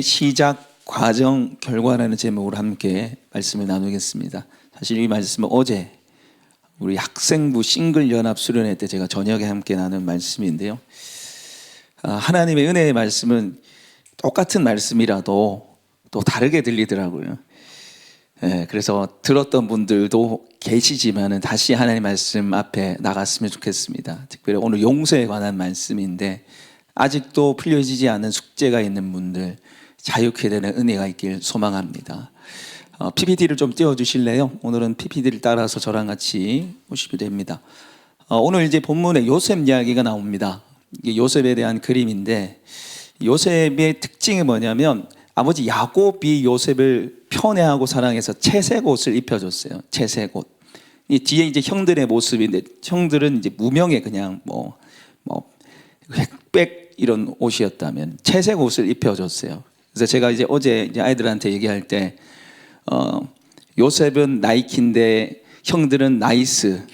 시작 과정 결과라는 제목으로 함께 말씀을 나누겠습니다. 사실 이 말씀은 어제 우리 학생부 싱글 연합 수련회 때 제가 저녁에 함께 나눈 말씀인데요. 하나님의 은혜의 말씀은 똑같은 말씀이라도 또 다르게 들리더라고요. 그래서 들었던 분들도 계시지만은 다시 하나님의 말씀 앞에 나갔으면 좋겠습니다. 특별히 오늘 용서에 관한 말씀인데 아직도 풀려지지 않은 숙제가 있는 분들 자유케 되는 은혜가 있길 소망합니다. PPT를 좀 띄워주실래요? 오늘은 PPT를 따라서 저랑 같이 보시면 됩니다. 오늘 이제 본문에 요셉 이야기가 나옵니다. 이게 요셉에 대한 그림인데 요셉의 특징이 뭐냐면 아버지 야곱이 요셉을 편애하고 사랑해서 채색 옷을 입혀줬어요. 채색 옷. 이 뒤에 이제 형들의 모습인데 형들은 이제 무명의 그냥 뭐 흑백 이런 옷이었다면 채색 옷을 입혀줬어요. 그래서 제가 이제 어제 이제 아이들한테 얘기할 때 요셉은 나이키인데 형들은 나이스.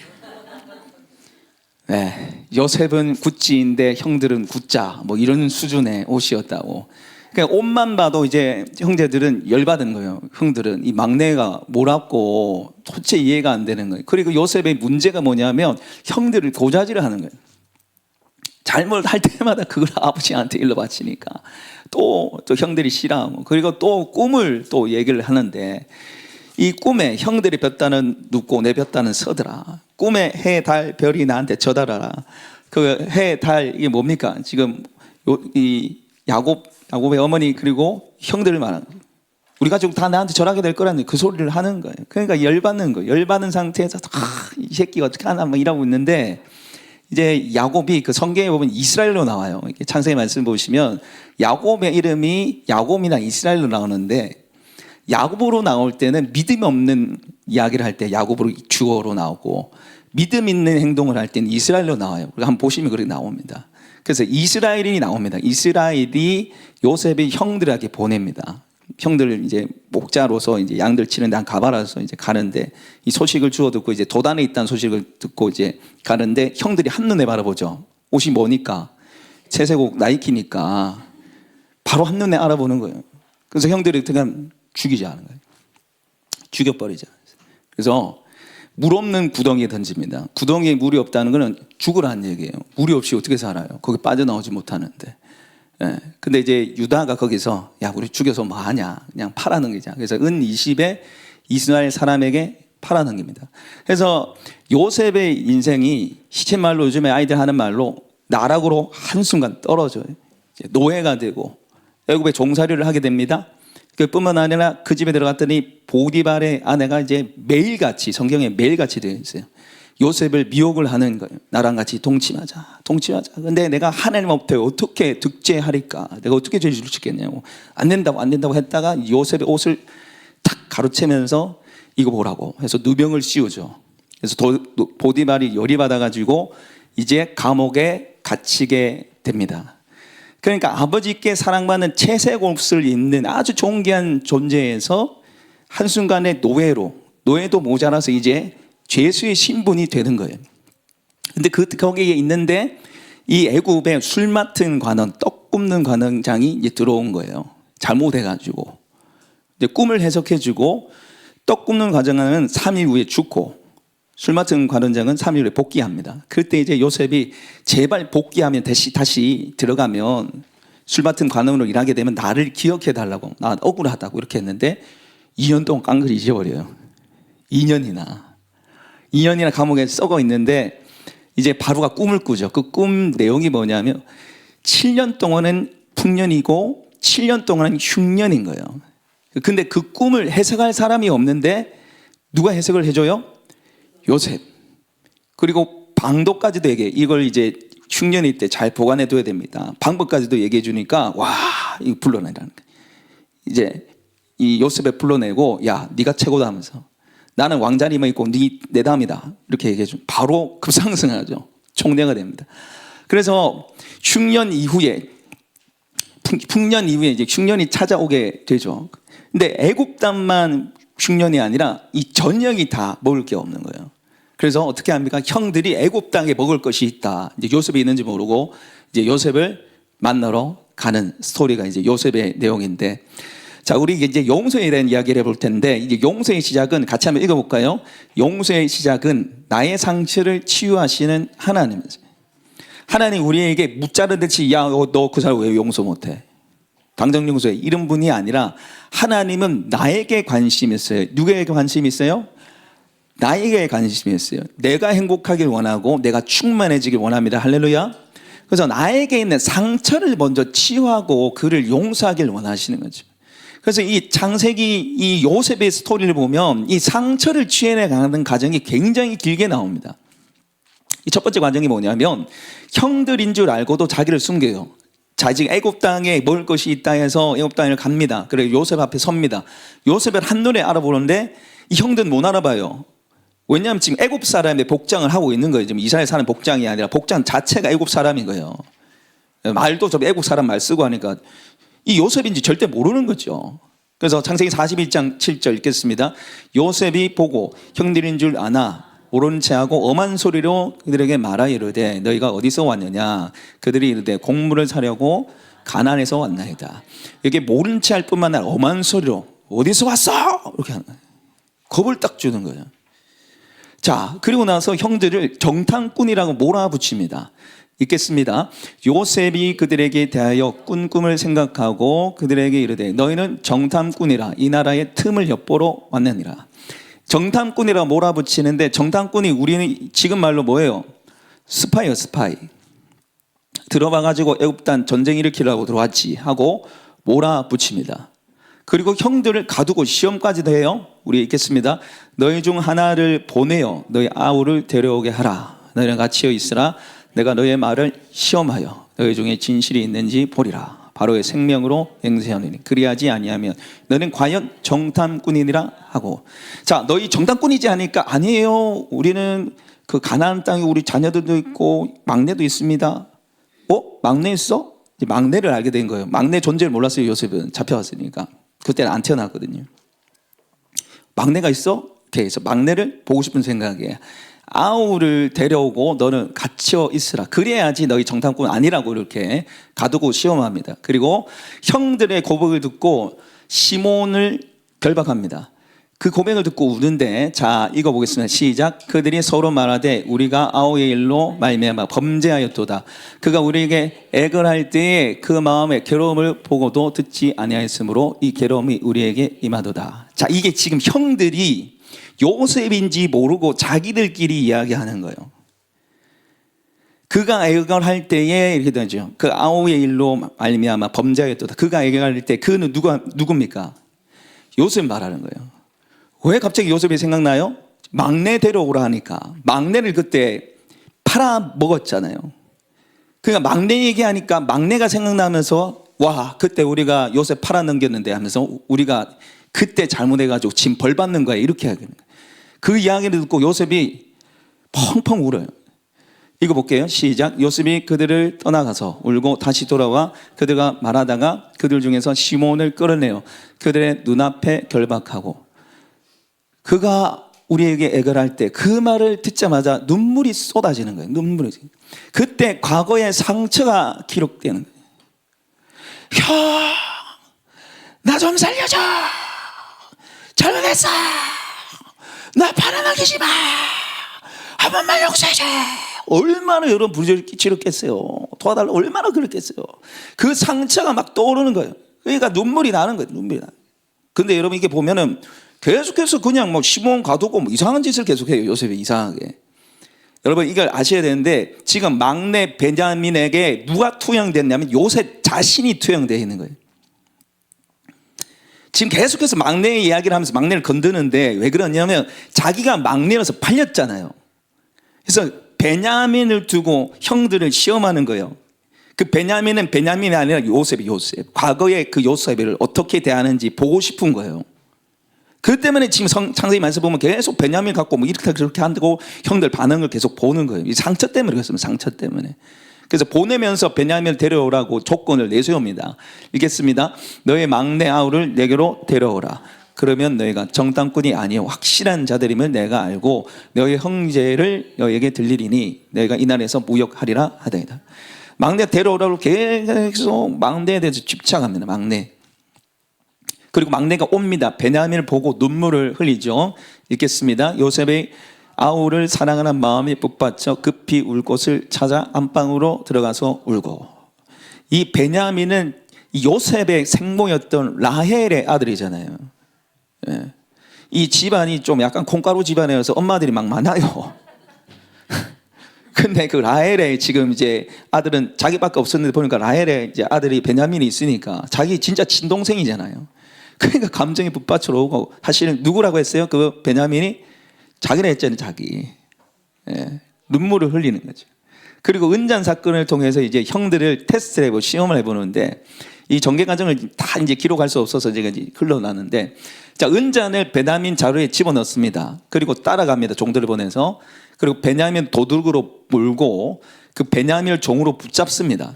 네, 요셉은 구찌인데 형들은 구짜. 뭐 이런 수준의 옷이었다고. 그러니까 옷만 봐도 이제 형제들은 열받은 거예요. 형들은 이 막내가 뭐라고 도대체 이해가 안 되는 거예요. 그리고 요셉의 문제가 뭐냐면 형들을 고자질을 하는 거예요. 잘못할 때마다 그걸 아버지한테 일러 바치니까 또 형들이 싫어하고 그리고 또 꿈을 또 얘기를 하는데 이 꿈에 형들이 볕다는 눕고 내 볕다는 서더라. 꿈에 해, 달, 별이 나한테 쳐달아라. 그 해, 달 이게 뭡니까? 지금 이 야곱의 어머니 그리고 형들을 말하는 거예요. 우리 가족 다 나한테 절하게 될 거라는 그 소리를 하는 거예요. 그러니까 열받는 거예요. 열받은 상태에서 이 새끼가 어떻게 하나 막 이러고 있는데 이제 야곱이 그 성경에 보면 이스라엘로 나와요. 창세기 말씀 보시면 야곱의 이름이 야곱이나 이스라엘로 나오는데 야곱으로 나올 때는 믿음이 없는 이야기를 할 때 야곱으로 주어로 나오고 믿음 있는 행동을 할 때는 이스라엘로 나와요. 한번 보시면 그렇게 나옵니다. 그래서 이스라엘이 나옵니다. 이스라엘이 요셉의 형들에게 보냅니다. 형들 이제 목자로서 이제 양들 치는데 한 가봐라서 이제 가는데 이 소식을 주워 듣고 이제 도단에 있다는 소식을 듣고 이제 가는데 형들이 한눈에 바라보죠. 옷이 뭐니까 채색옷 나이키니까 바로 한눈에 알아보는 거예요. 그래서 형들이 그냥 죽이지 않은 거예요. 죽여버리자. 그래서 물 없는 구덩이에 던집니다. 구덩이에 물이 없다는 것은 죽으라는 얘기예요. 물이 없이 어떻게 살아요? 거기 빠져나오지 못하는데. 근데 이제 유다가 거기서 야 우리 죽여서 뭐 하냐 그냥 팔아넘기자. 그래서 은 20에 이스라엘 사람에게 팔아넘깁니다. 그래서 요셉의 인생이 시쳇말로 요즘에 아이들 하는 말로 나락으로 한순간 떨어져요. 노예가 되고 애굽에 종살이를 하게 됩니다. 그뿐만 아니라 그 집에 들어갔더니 보디발의 아내가 이제 매일같이 성경에 매일같이 되어 있어요. 요셉을 미혹을 하는 거예요. 나랑 같이 동침하자. 근데 내가 하나님 앞에 어떻게 득죄하리까? 내가 어떻게 죄를 짓겠냐고. 안 된다고 했다가 요셉의 옷을 탁 가로채면서 이거 보라고 해서 누명을 씌우죠. 그래서 보디발이 열이 받아가지고 이제 감옥에 갇히게 됩니다. 그러니까 아버지께 사랑받는 채색 옷을 입는 아주 존귀한 존재에서 한순간에 노예도 모자라서 이제 죄수의 신분이 되는 거예요. 근데 거기에 있는데 이 애굽에 술 맡은 관원, 떡 굽는 관원장이 이제 들어온 거예요. 잘못해가지고. 이제 꿈을 해석해주고 떡 굽는 관원장은 3일 후에 죽고 술 맡은 관원장은 3일 후에 복귀합니다. 그때 이제 요셉이 제발 복귀하면 다시 들어가면 술 맡은 관원으로 일하게 되면 나를 기억해 달라고. 나 억울하다고 이렇게 했는데 2년 동안 깡그리 잊어버려요. 2년이나 감옥에 썩어 있는데 이제 바로가 꿈을 꾸죠. 그 꿈 내용이 뭐냐면 7년 동안은 풍년이고 7년 동안은 흉년인 거예요. 근데 그 꿈을 해석할 사람이 없는데 누가 해석을 해줘요? 요셉. 그리고 방도까지도 얘기해. 이걸 이제 흉년일 때 잘 보관해 둬야 됩니다. 방법까지도 얘기해 주니까 와 이거 불러내라는 거예요. 이제 이 요셉을 불러내고 야 네가 최고다 하면서 나는 왕자님을 입고 내 다음이다 이렇게 얘기해 주 바로 급상승하죠. 총대가 됩니다. 그래서 흉년 이후에 풍년 이후에 이제 흉년이 찾아오게 되죠. 근데 애국 땅만 흉년이 아니라 이 전역이 다 먹을 게 없는 거예요. 그래서 어떻게 합니까? 형들이 애굽 땅에 먹을 것이 있다. 이제 요셉이 있는지 모르고 이제 요셉을 만나러 가는 스토리가 이제 요셉의 내용인데, 자, 우리 이제 용서에 대한 이야기를 해볼 텐데, 이제 용서의 시작은 같이 한번 읽어볼까요? 용서의 시작은 나의 상처를 치유하시는 하나님이죠. 하나님 우리에게 묻자르듯이 야, 너 그 사람 왜 용서 못해? 당장 용서해. 이런 분이 아니라 하나님은 나에게 관심이 있어요. 누구에게 관심이 있어요? 나에게 관심이 있어요. 내가 행복하길 원하고 내가 충만해지길 원합니다. 할렐루야. 그래서 나에게 있는 상처를 먼저 치유하고 그를 용서하길 원하시는 거죠. 그래서 이 창세기 이 요셉의 스토리를 보면 이 상처를 치유해가는 과정이 굉장히 길게 나옵니다. 이 첫 번째 과정이 뭐냐면 형들인 줄 알고도 자기를 숨겨요. 자, 지금 애굽 땅에 먹을 것이 있다 해서 애굽 땅을 갑니다. 그래 요셉 앞에 섭니다. 요셉을 한눈에 알아보는데 이 형들은 못 알아봐요. 왜냐하면 지금 애굽 사람의 복장을 하고 있는 거예요. 지금 이스라엘 사람 복장이 아니라 복장 자체가 애굽 사람인 거예요. 말도 좀 애굽 사람 말 쓰고 하니까 이 요셉인지 절대 모르는 거죠. 그래서 창세기 41장 7절 읽겠습니다. 요셉이 보고 형들인 줄 아나 모른 체하고 엄한 소리로 그들에게 말하 이르되 너희가 어디서 왔느냐? 그들이 이르되 곡물을 사려고 가나안에서 왔나이다. 이게 모른 체 할 뿐만 아니라 엄한 소리로 어디서 왔어? 이렇게 하는 거예요. 겁을 딱 주는 거예요. 자, 그리고 나서 형들을 정탐꾼이라고 몰아붙입니다. 읽겠습니다. 요셉이 그들에게 대하여 꾼 꿈을 생각하고 그들에게 이르되 너희는 정탐꾼이라 이 나라의 틈을 엿보러 왔느니라. 정탐꾼이라 몰아붙이는데 정탐꾼이 우리는 지금 말로 뭐예요? 스파이요, 스파이. 들어와가지고 애굽 땅 전쟁 일으키려고 들어왔지 하고 몰아붙입니다. 그리고 형들을 가두고 시험까지도 해요. 우리 읽겠습니다. 너희 중 하나를 보내어 너희 아우를 데려오게 하라. 너희랑 같이 있으라. 내가 너희의 말을 시험하여 너희 중에 진실이 있는지 보리라. 바로의 생명으로 맹세하느니 그리하지 아니하면 너는 과연 정탐꾼이니라 하고. 자, 너희 정탐꾼이지 하니까 아니에요. 우리는 그 가나안 땅에 우리 자녀들도 있고 막내도 있습니다. 막내 있어? 이제 막내를 알게 된 거예요. 막내 존재를 몰랐어요. 요셉은 잡혀왔으니까. 그때는 안 태어났거든요. 막내가 있어? 그래서 막내를 보고 싶은 생각이에요. 아우를 데려오고 너는 갇혀 있으라. 그래야지 너희 정탐꾼 아니라고 이렇게 가두고 시험합니다. 그리고 형들의 고백을 듣고 시몬을 결박합니다. 그 고백을 듣고 우는데, 자, 읽어보겠습니다. 시작. 그들이 서로 말하되 우리가 아우의 일로 말미암아 범죄하였도다. 그가 우리에게 애걸할 때에 그 마음의 괴로움을 보고도 듣지 아니하였으므로 이 괴로움이 우리에게 임하도다. 자, 이게 지금 형들이 요셉인지 모르고 자기들끼리 이야기하는 거예요. 그가 애걸할 때에 이렇게 되죠. 그 아우의 일로 말미암아 범죄하였도다. 그가 애걸할 때 그는 누굽니까? 요셉 말하는 거예요. 왜 갑자기 요셉이 생각나요? 막내 데려오라 하니까. 막내를 그때 팔아먹었잖아요. 그러니까 막내 얘기하니까 막내가 생각나면서 와, 그때 우리가 요셉 팔아넘겼는데 하면서 우리가 그때 잘못해가지고 지금 벌 받는 거야, 이렇게 하는 거예요. 그 이야기를 듣고 요셉이 펑펑 울어요. 이거 볼게요. 시작. 요셉이 그들을 떠나가서 울고 다시 돌아와 그들과 말하다가 그들 중에서 시몬을 끌어내어 그들의 눈앞에 결박하고. 그가 우리에게 애걸할 때 그 말을 듣자마자 눈물이 쏟아지는 거예요. 눈물이. 그때 과거의 상처가 기록되는 거예요. 형, 나 좀 살려줘. 잘못했어. 나 팔아넘기지 마. 한 번만 용서해줘. 얼마나 여러분 부르짖을 끼치렸겠어요. 도와달라 얼마나 그랬겠어요. 그 상처가 막 떠오르는 거예요. 그러니까 눈물이 나는 거예요. 눈물이 나. 근데 여러분 이게 보면은 계속해서 그냥 뭐 시몬 가두고 뭐 이상한 짓을 계속해요. 요셉이 이상하게. 여러분 이걸 아셔야 되는데 지금 막내 베냐민에게 누가 투영됐냐면 요셉 자신이 투영되어 있는 거예요. 지금 계속해서 막내의 이야기를 하면서 막내를 건드는데 왜 그러냐면 자기가 막내라서 팔렸잖아요. 그래서 베냐민을 두고 형들을 시험하는 거예요. 그 베냐민은 베냐민이 아니라 요셉이 요셉. 과거의 그 요셉을 어떻게 대하는지 보고 싶은 거예요. 그 때문에 지금 창세기 말씀 보면 계속 베냐민 갖고 뭐 이렇게 저렇게 한다고 형들 반응을 계속 보는 거예요. 이 상처 때문에 그랬습니다. 상처 때문에. 그래서 보내면서 베냐민을 데려오라고 조건을 내세웁니다. 읽겠습니다. 너의 막내 아우를 내게로 데려오라. 그러면 너희가 정탐꾼이 아니요 확실한 자들임을 내가 알고 너희 형제를 너희에게 들리리니 너희가 이 나라에서 무역하리라 하더이다. 막내 데려오라고 계속 막내에 대해서 집착합니다. 막내. 그리고 막내가 옵니다. 베냐민을 보고 눈물을 흘리죠. 읽겠습니다. 요셉의 아우를 사랑하는 마음이 북받쳐 급히 울 곳을 찾아 안방으로 들어가서 울고. 이 베냐민은 요셉의 생모였던 라헬의 아들이잖아요. 예. 이 집안이 좀 약간 콩가루 집안이어서 엄마들이 막 많아요. 근데 그 라헬의 지금 이제 아들은 자기밖에 없었는데 보니까 라헬의 이제 아들이 베냐민이 있으니까 자기 진짜 친동생이잖아요. 그러니까 감정이 북받쳐 오고, 사실은 누구라고 했어요? 그 베냐민이 자기라 했잖아요. 자기. 예. 눈물을 흘리는 거죠. 그리고 은잔 사건을 통해서 이제 형들을 테스트를 해보고 시험을 해보는데, 이 전개 과정을 다 이제 기록할 수 없어서 제가 이제 흘러나는데, 자, 은잔을 베냐민 자루에 집어넣습니다. 그리고 따라갑니다. 종들을 보내서. 그리고 베냐민 도둑으로 몰고 그 베냐민을 종으로 붙잡습니다.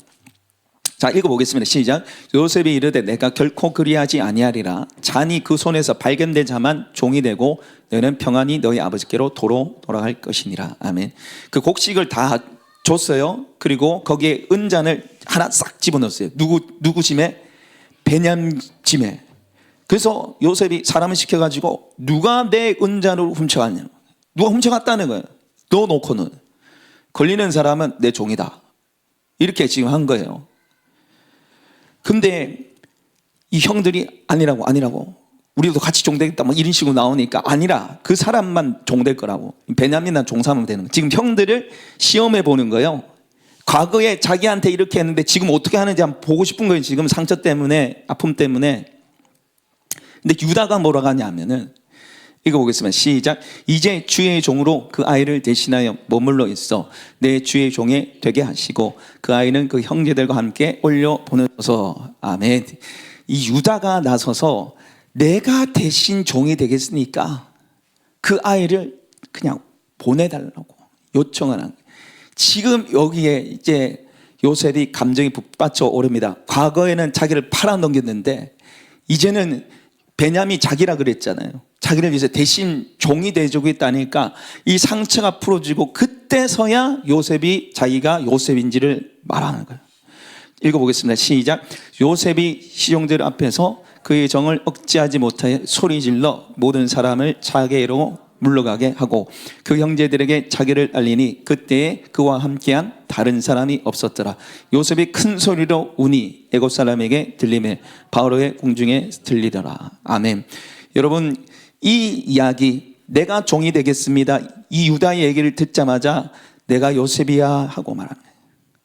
자, 읽어보겠습니다. 시작. 요셉이 이르되 내가 결코 그리하지 아니하리라. 잔이 그 손에서 발견된 자만 종이 되고 너는 평안히 너희 아버지께로 도로 돌아갈 것이니라. 아멘. 그 곡식을 다 줬어요. 그리고 거기에 은잔을 하나 싹 집어넣었어요. 누구 짐에? 베냐민 짐에. 그래서 요셉이 사람을 시켜가지고 누가 내 은잔을 훔쳐갔냐? 누가 훔쳐갔다는 거예요. 너 놓고는. 걸리는 사람은 내 종이다. 이렇게 지금 한 거예요. 근데 이 형들이 아니라고 우리도 같이 종되겠다 뭐 이런 식으로 나오니까 아니라 그 사람만 종될 거라고. 베냐민은 종 삼으면 되는 거예요. 지금 형들을 시험해 보는 거예요. 과거에 자기한테 이렇게 했는데 지금 어떻게 하는지 한번 보고 싶은 거예요. 지금 상처 때문에, 아픔 때문에. 근데 유다가 뭐라고 하냐면은, 이거 보겠습니다. 시작. 이제 주의 종으로 그 아이를 대신하여 머물러 있어 내 주의 종이 되게 하시고 그 아이는 그 형제들과 함께 올려 보내서. 아멘. 이 유다가 나서서 내가 대신 종이 되겠으니까 그 아이를 그냥 보내달라고 요청을 한 거예요. 지금 여기에 이제 요셉이 감정이 북받쳐 오릅니다. 과거에는 자기를 팔아넘겼는데 이제는 베냐민이 자기라 그랬잖아요. 자기를 위해서 대신 종이 되어주겠다니까 이 상처가 풀어지고, 그때서야 요셉이 자기가 요셉인지를 말하는 거예요. 읽어보겠습니다. 시작. 요셉이 시종들 앞에서 그의 정을 억제하지 못하여 소리질러 모든 사람을 자기로 물러가게 하고 그 형제들에게 자기를 알리니 그때에 그와 함께한 다른 사람이 없었더라. 요셉이 큰 소리로 우니 애굽 사람에게 들리매 바로의 궁중에 들리더라. 아멘. 여러분, 이 이야기, 내가 종이 되겠습니다, 이 유다의 얘기를 듣자마자 내가 요셉이야 하고 말하는 거예요.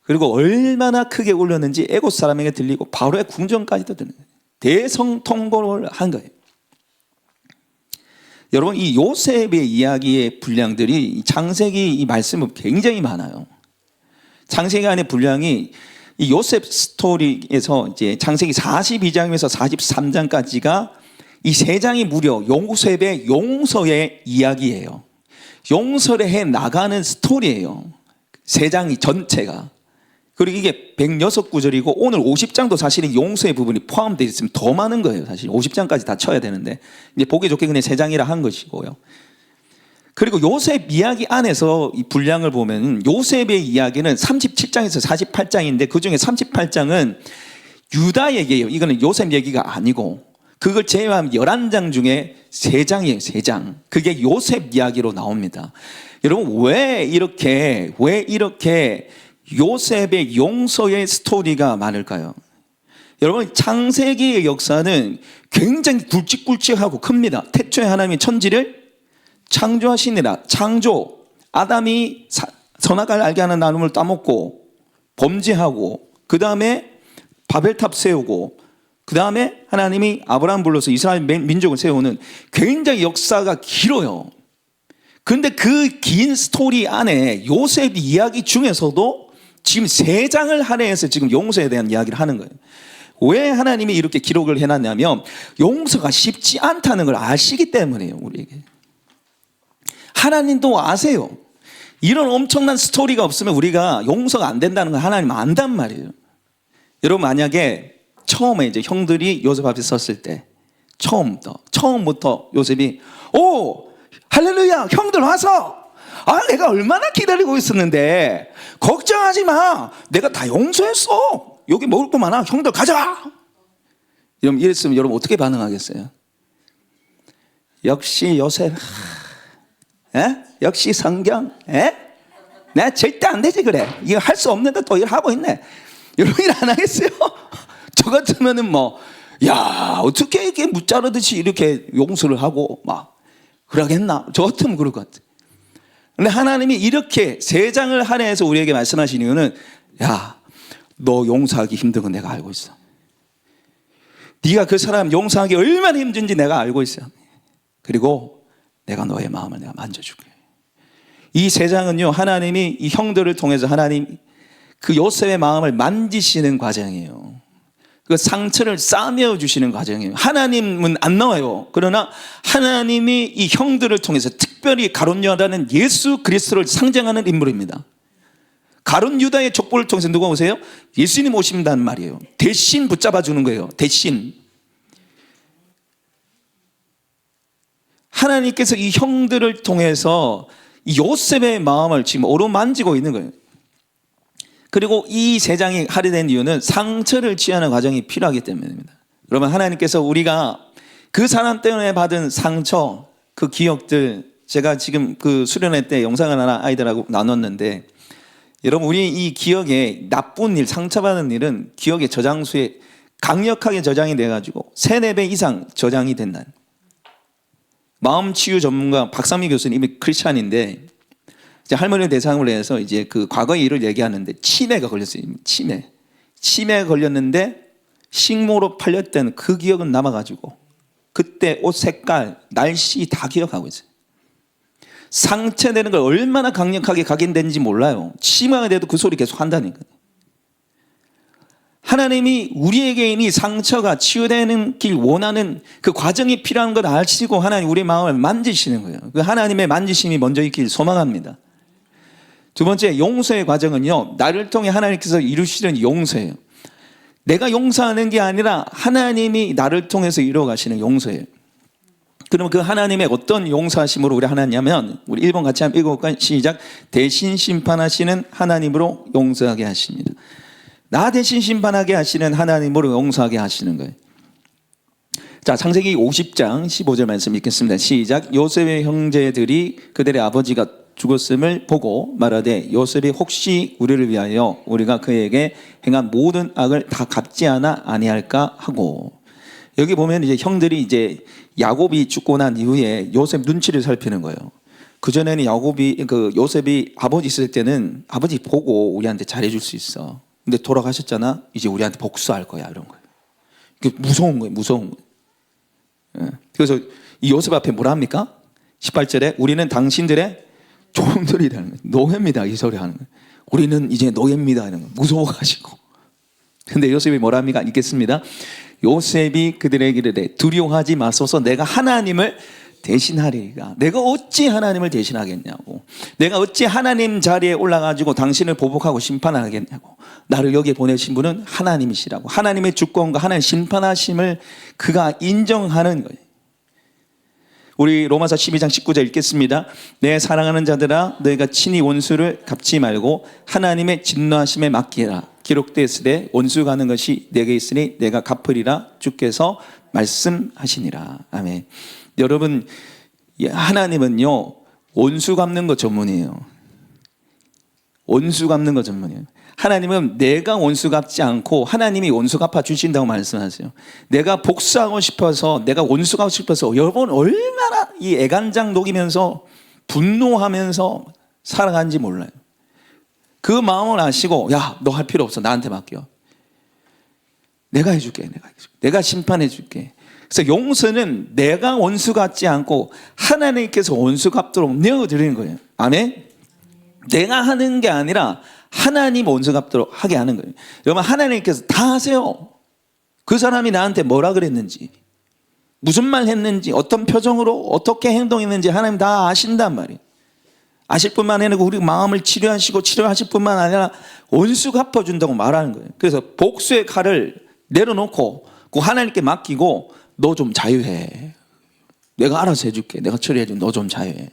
그리고 얼마나 크게 울렸는지 애굽 사람에게 들리고 바로의 궁전까지도 듣는 거예요. 대성통곡을 한 거예요. 여러분, 이 요셉의 이야기의 분량들이 창세기 이 말씀은 굉장히 많아요. 창세기 안의 분량이 이 요셉 스토리에서 이제 창세기 42장에서 43장까지가 이 세 장이 무려 요셉의 용서의 이야기예요. 용서를 해 나가는 스토리예요. 세 장이 전체가. 그리고 이게 106구절이고 오늘 50장도 사실은 용서의 부분이 포함되어 있으면 더 많은 거예요. 사실 50장까지 다 쳐야 되는데 이제 보기 좋게 그냥 3장이라 한 것이고요. 그리고 요셉 이야기 안에서 이 분량을 보면 요셉의 이야기는 37장에서 48장인데 그중에 38장은 유다 얘기예요. 이거는 요셉 얘기가 아니고 그걸 제외하면 11장 중에 3장이에요. 3장. 그게 요셉 이야기로 나옵니다. 여러분, 왜 이렇게 요셉의 용서의 스토리가 많을까요? 여러분, 창세기의 역사는 굉장히 굵직굵직하고 큽니다. 태초에 하나님이 천지를 창조하시니라. 창조. 아담이 선악을 알게 하는 나눔을 따먹고 범죄하고 그 다음에 바벨탑 세우고 그 다음에 하나님이 아브라함 불러서 이스라엘 민족을 세우는 굉장히 역사가 길어요. 그런데 그 긴 스토리 안에 요셉 이야기 중에서도 지금 3장을 할애해서 지금 용서에 대한 이야기를 하는 거예요. 왜 하나님이 이렇게 기록을 해놨냐면 용서가 쉽지 않다는 걸 아시기 때문이에요. 우리에게. 하나님도 아세요. 이런 엄청난 스토리가 없으면 우리가 용서가 안 된다는 걸 하나님 안단 말이에요. 여러분, 만약에 처음에 이제 형들이 요셉 앞에 섰을 때 처음부터 요셉이 오 할렐루야 형들 와서 아, 내가 얼마나 기다리고 있었는데 걱정하지 마. 내가 다 용서했어. 여기 먹을 거 많아. 형들 가자. 이랬으면 여러분 어떻게 반응하겠어요? 역시 요셉. 역시 성경. 내가 절대 안 되지 그래. 이거 할 수 없는데 또 일 하고 있네. 여러분 일 안 하겠어요? 저 같으면은 뭐, 야, 어떻게 이렇게 무자르듯이 이렇게 용서를 하고 막 그러겠나? 저 같으면 그럴 것 같아. 근데 하나님이 이렇게 세 장을 할애해서 우리에게 말씀하신 이유는, 야, 너 용서하기 힘든 건 내가 알고 있어. 네가 그 사람 용서하기 얼마나 힘든지 내가 알고 있어. 그리고 내가 너의 마음을 내가 만져줄게. 이 세 장은요, 하나님이 이 형들을 통해서 하나님 그 요셉의 마음을 만지시는 과정이에요. 그 상처를 싸매어 주시는 과정이에요. 하나님은 안 나와요. 그러나 하나님이 이 형들을 통해서 특별히 가룟 유다는 예수 그리스도를 상징하는 인물입니다. 가룟 유다의 족보를 통해서 누가 오세요? 예수님 오신다는 말이에요. 대신 붙잡아 주는 거예요. 대신. 하나님께서 이 형들을 통해서 이 요셉의 마음을 지금 어루만지고 있는 거예요. 그리고 이 세 장이 할애된 이유는 상처를 취하는 과정이 필요하기 때문입니다. 여러분, 하나님께서 우리가 그 사람 때문에 받은 상처, 그 기억들, 제가 지금 그 수련회 때 영상을 하나 아이들하고 나눴는데, 여러분, 우리 이 기억에 나쁜 일, 상처받은 일은 기억의 저장소에 강력하게 저장이 돼가지고 3-4배 이상 저장이 된다. 마음치유 전문가 박상미 교수님이 크리스찬인데, 이제 할머니 대상으로 해서 이제 그 과거의 일을 얘기하는데 치매가 걸렸어요. 치매가 걸렸는데 식모로 팔렸던 그 기억은 남아가지고 그때 옷 색깔, 날씨 다 기억하고 있어요. 상처되는 걸 얼마나 강력하게 각인되는지 몰라요. 치매가 돼도 그 소리 계속 한다니까요. 하나님이 우리에게 이미 상처가 치유되는 길 원하는 그 과정이 필요한 걸 아시고 하나님 우리 마음을 만지시는 거예요. 그 하나님의 만지심이 먼저 있길 소망합니다. 두 번째, 용서의 과정은요, 나를 통해 하나님께서 이루시는 용서예요. 내가 용서하는 게 아니라 하나님이 나를 통해서 이루어 가시는 용서예요. 그럼 그 하나님의 어떤 용서하심으로 우리 하나냐면, 우리 1번 같이 한번 읽어볼까요? 시작. 대신 심판하시는 하나님으로 용서하게 하십니다. 나 대신 심판하게 하시는 하나님으로 용서하게 하시는 거예요. 자, 창세기 50장 15절 말씀 읽겠습니다. 시작. 요셉의 형제들이 그들의 아버지가 죽었음을 보고 말하되 요셉이 혹시 우리를 위하여 우리가 그에게 행한 모든 악을 다 갚지 않아 아니할까 하고, 여기 보면 이제 형들이 이제 야곱이 죽고 난 이후에 요셉 눈치를 살피는 거예요. 그전에는 요셉이 아버지 있을 때는 아버지 보고 우리한테 잘해줄 수 있어. 근데 돌아가셨잖아. 이제 우리한테 복수할 거야. 이런 거예요. 이게 무서운 거예요. 무서운 거예요. 그래서 이 요셉 앞에 뭐라 합니까? 18절에 우리는 당신들의 종들이라는 거예요. 노예입니다. 이 소리 하는 거예요. 우리는 이제 노예입니다. 이런 거 무서워가지고. 근데 요셉이 뭐라 합니까? 읽겠습니다. 요셉이 그들에게 이르되 두려워하지 마소서 내가 하나님을 대신하리가. 내가 어찌 하나님을 대신하겠냐고. 내가 어찌 하나님 자리에 올라가지고 당신을 보복하고 심판하겠냐고. 나를 여기에 보내신 분은 하나님이시라고. 하나님의 주권과 하나님 심판하심을 그가 인정하는 거예요. 우리 로마서 12장 19절 읽겠습니다. 내 사랑하는 자들아 너희가 친히 원수를 갚지 말고 하나님의 진노하심에 맡기라. 기록되었으되 원수 갚는 것이 내게 있으니 내가 갚으리라 주께서 말씀하시니라. 아멘. 여러분, 하나님은요 원수 갚는 거 전문이에요. 원수 갚는 거 전문이에요. 하나님은 내가 원수 갚지 않고 하나님이 원수 갚아 주신다고 말씀하세요. 내가 복수하고 싶어서, 내가 원수 갚고 싶어서 여러분 얼마나 이 애간장 녹이면서 분노하면서 살아간지 몰라요. 그 마음을 아시고, 야, 너 할 필요 없어. 나한테 맡겨. 내가 해줄게. 내가 심판해 줄게. 그래서 용서는 내가 원수 갚지 않고 하나님께서 원수 갚도록 내어드리는 거예요. 아멘? 내가 하는 게 아니라 하나님 원수 갚도록 하게 하는 거예요. 여러분, 하나님께서 다 아세요. 그 사람이 나한테 뭐라 그랬는지, 무슨 말 했는지, 어떤 표정으로 어떻게 행동했는지 하나님 다 아신단 말이에요. 아실 뿐만 아니라 우리 마음을 치료하시고 치료하실 뿐만 아니라 원수 갚아준다고 말하는 거예요. 그래서 복수의 칼을 내려놓고 그 하나님께 맡기고 너 좀 자유해. 내가 알아서 해줄게. 내가 처리해줄게. 너 좀 자유해.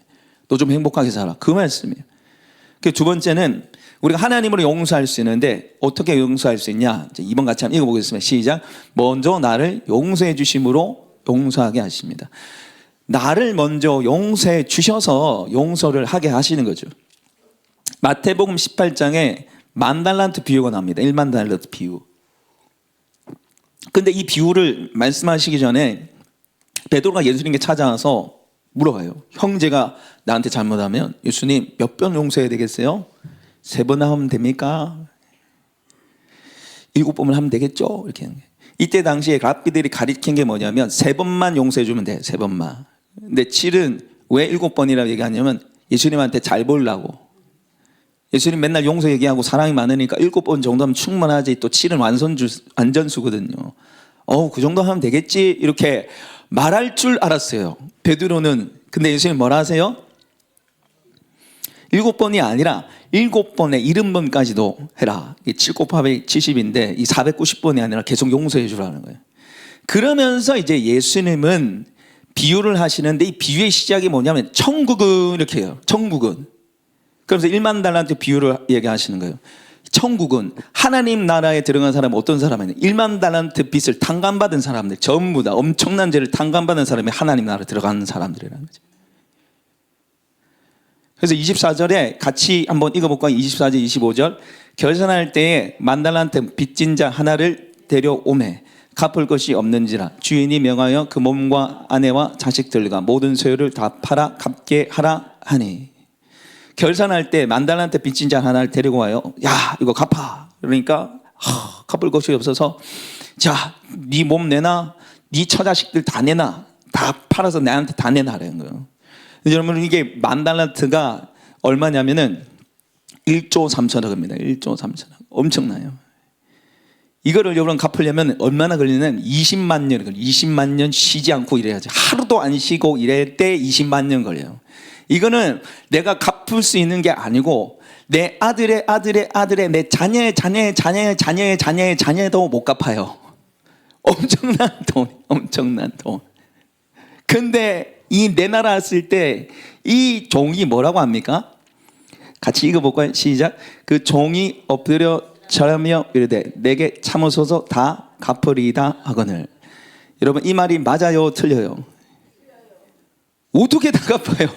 너 좀 행복하게 살아. 그 말씀이에요. 그 두 번째는 우리가 하나님으로 용서할 수 있는데 어떻게 용서할 수 있냐? 2번 같이 한번 읽어보겠습니다. 시작. 먼저 나를 용서해 주심으로 용서하게 하십니다. 나를 먼저 용서해 주셔서 용서를 하게 하시는 거죠. 마태복음 18장에 10,000달란트 비유가 나옵니다. 10,000달란트 비유. 근데 이 비유를 말씀하시기 전에 베드로가 예수님께 찾아와서 물어봐요. 형제가 나한테 잘못하면 예수님 몇 번 용서해야 되겠어요? 3번 하면 됩니까? 7번을 하면 되겠죠? 이렇게 하는 거예요. 이때 당시에 랍비들이 가리킨 게 뭐냐면 3번만 용서해 주면 돼. 3번만. 근데 7은 왜 7번이라고 얘기하냐면 예수님한테 잘 보려고. 예수님 맨날 용서 얘기하고 사랑이 많으니까 7번 정도면 충분하지. 또 7은 완전수거든요. 그 정도 하면 되겠지. 이렇게 말할 줄 알았어요. 베드로는. 근데 예수님 뭐라 하세요? 7번이 아니라 7번에 70번까지도 해라. 7 곱하기 70인데 이 490번이 아니라 계속 용서해 주라는 거예요. 그러면서 이제 예수님은 비유를 하시는데 이 비유의 시작이 뭐냐면 천국은 이렇게 해요. 천국은. 그래서 10,000달란트 비유를 얘기하시는 거예요. 천국은 하나님 나라에 들어간 사람은 어떤 사람이냐? 10,000달란트 빚을 탕감받은 사람들 전부 다 엄청난 죄를 탕감받은 사람이 하나님 나라에 들어가는 사람들이라는 거죠. 그래서 24절에 같이 한번 읽어볼까요? 24절, 25절. 결산할 때에 10,000달란트 빚진 자 하나를 데려오매 갚을 것이 없는지라 주인이 명하여 그 몸과 아내와 자식들과 모든 소유를 다 팔아 갚게 하라 하니. 결산할 때 10,000달란트 빚진 자 하나를 데리고 와요. 야, 이거 갚아. 그러니까 갚을 것이 없어서 자, 네 몸 내놔, 네 처자식들 다 내놔, 다 팔아서 나한테 다 내놔라는 거예요. 여러분 이게 10,000달란트가 얼마냐면은 1조 3천억입니다. 1조 3천억. 엄청나요. 이거를 여러분 갚으려면 얼마나 걸리냐면 20만 년 걸려요. 20만 년 쉬지 않고 일해야죠. 하루도 안 쉬고 일할 때 20만 년 걸려요. 이거는 내가 갚을 수 있는 게 아니고 내 아들의 내 자녀의 자녀도 못 갚아요. 엄청난 돈. 근데 이 내 나라 왔을 때 이 종이 뭐라고 합니까? 같이 읽어볼까요? 시작. 그 종이 엎드려 절하며 이르되 내게 참으소서 다 갚으리이다 하거늘. 여러분 이 말이 맞아요? 틀려요? 어떻게 다 갚아요?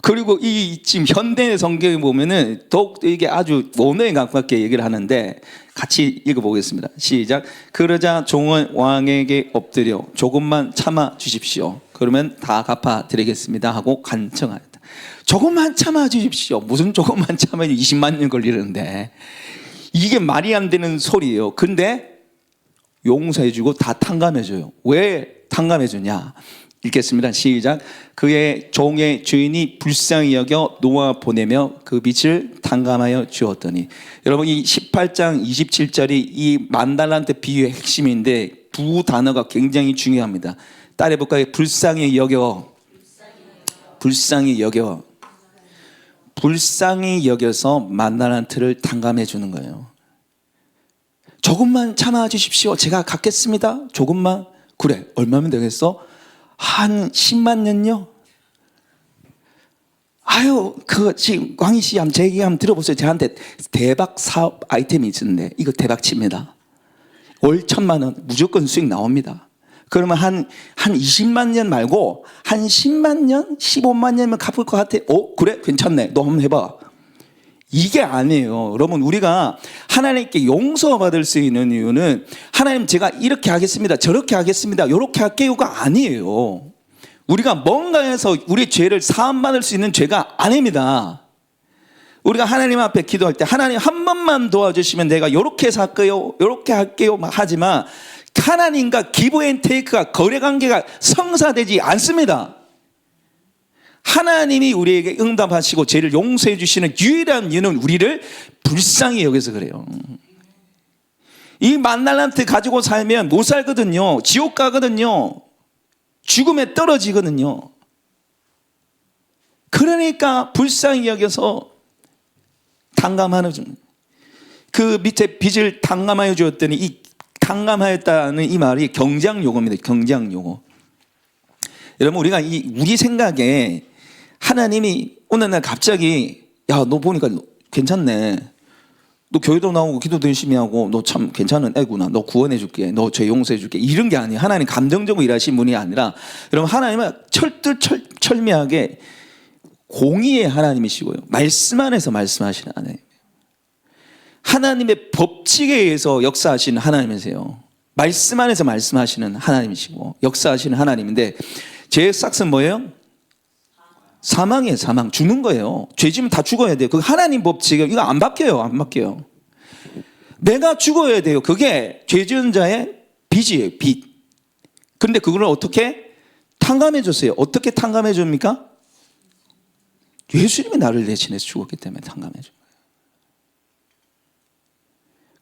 그리고 이 지금 현대 성경에 보면은 더욱 이게 아주 원어에 가깝게 얘기를 하는데 같이 읽어보겠습니다. 시작. 그러자 종은 왕에게 엎드려 조금만 참아 주십시오. 그러면 다 갚아 드리겠습니다 하고 간청하였다. 조금만 참아 주십시오. 무슨 조금만 참아 20만 년 걸리는데 이게 말이 안 되는 소리예요. 근데 용서해주고 다 탕감해줘요. 왜 탕감해주냐? 읽겠습니다. 시작. 그의 종의 주인이 불쌍히 여겨 놓아 보내며 그 빚을 탕감하여 주었더니. 여러분 이 18장 27절이 이 10,000달란트 비유의 핵심인데 두 단어가 굉장히 중요합니다. 따라해볼까요? 불쌍히 여겨. 불쌍히 여겨. 불쌍히 여겨서 10,000달란트를 탕감해 주는 거예요. 조금만 참아 주십시오. 제가 갚겠습니다. 조금만. 그래 얼마면 되겠어? 한 10만 년요? 아유, 지금 광희 씨 제 얘기 한번 들어보세요. 저한테 대박 사업 아이템이 있었는데 이거 대박 칩니다. 월 1,000만 원 무조건 수익 나옵니다. 그러면 한 20만 년 말고 한 10만 년, 15만 년이면 갚을 것 같아. 그래? 괜찮네. 너 한번 해봐. 이게 아니에요. 여러분 우리가 하나님께 용서받을 수 있는 이유는 하나님 제가 이렇게 하겠습니다. 저렇게 하겠습니다. 이렇게 할게요가 아니에요. 우리가 뭔가 해서 우리 죄를 사함받을 수 있는 죄가 아닙니다. 우리가 하나님 앞에 기도할 때 하나님 한 번만 도와주시면 내가 이렇게 해서 할게요. 이렇게 할게요. 하지만 하나님과 기브 앤 테이크가 거래관계가 성사되지 않습니다. 하나님이 우리에게 응답하시고 죄를 용서해 주시는 유일한 이유는 우리를 불쌍히 여겨서 그래요. 이 10,000달란트 가지고 살면 못 살거든요. 지옥 가거든요. 죽음에 떨어지거든요. 그러니까 불쌍히 여겨서 탕감하는 그 밑에 빚을 탕감하여 주었더니 이 탕감하였다는 이 말이 경장용어입니다. 경장용어. 여러분 우리가 우리 생각에 하나님이 어느 날 갑자기 야, 너 보니까 괜찮네. 너 교회도 나오고 기도도 열심히 하고 너 참 괜찮은 애구나. 너 구원해 줄게. 너 죄 용서해 줄게. 이런 게 아니에요. 하나님 감정적으로 일하신 분이 아니라 여러분 하나님은 철두철미하게 공의의 하나님이시고요. 말씀 안에서 말씀하시는 하나님. 하나님의 법칙에 의해서 역사하시는 하나님이세요. 말씀 안에서 말씀하시는 하나님이시고 역사하시는 하나님인데 죄의 싹은 뭐예요? 사망이에요. 사망. 죽는 거예요. 죄지면 다 죽어야 돼요. 그 하나님 법칙은 이거 안 바뀌어요. 안 바뀌어요. 내가 죽어야 돼요. 그게 죄 지은 자의 빚이에요. 빚. 그런데 그걸 어떻게 탕감해 줬어요? 어떻게 탕감해 줍니까? 예수님이 나를 대신해서 죽었기 때문에 탕감해 준 거예요.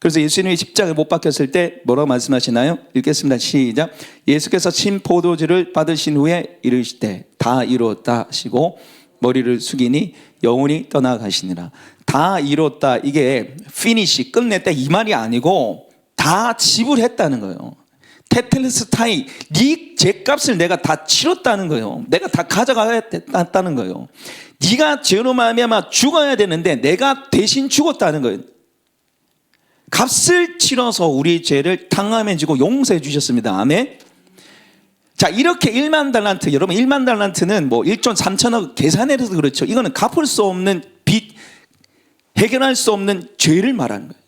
그래서 예수님이 십자가에 못 박혔을 때 뭐라고 말씀하시나요? 읽겠습니다. 시작. 예수께서 신 포도주를 받으신 후에 이르시되 다 이루었다 하시고 머리를 숙이니 영혼이 떠나가시니라. 다 이뤘다. 이게 피니시 끝냈다 이 말이 아니고 다 지불했다는 거예요. 테텔레스타이 네 죄값을 내가 다 치렀다는 거예요. 내가 다 가져가야겠다는 거예요. 네가 죄로 말미암아 죽어야 되는데 내가 대신 죽었다는 거예요. 값을 치러서 우리 죄를 탕감해 주고 용서해 주셨습니다. 아멘. 자, 이렇게 1만 달란트, 여러분 1만 달란트는 뭐 1조 3천억 계산해서 그렇죠. 이거는 갚을 수 없는 빚, 해결할 수 없는 죄를 말하는 거예요.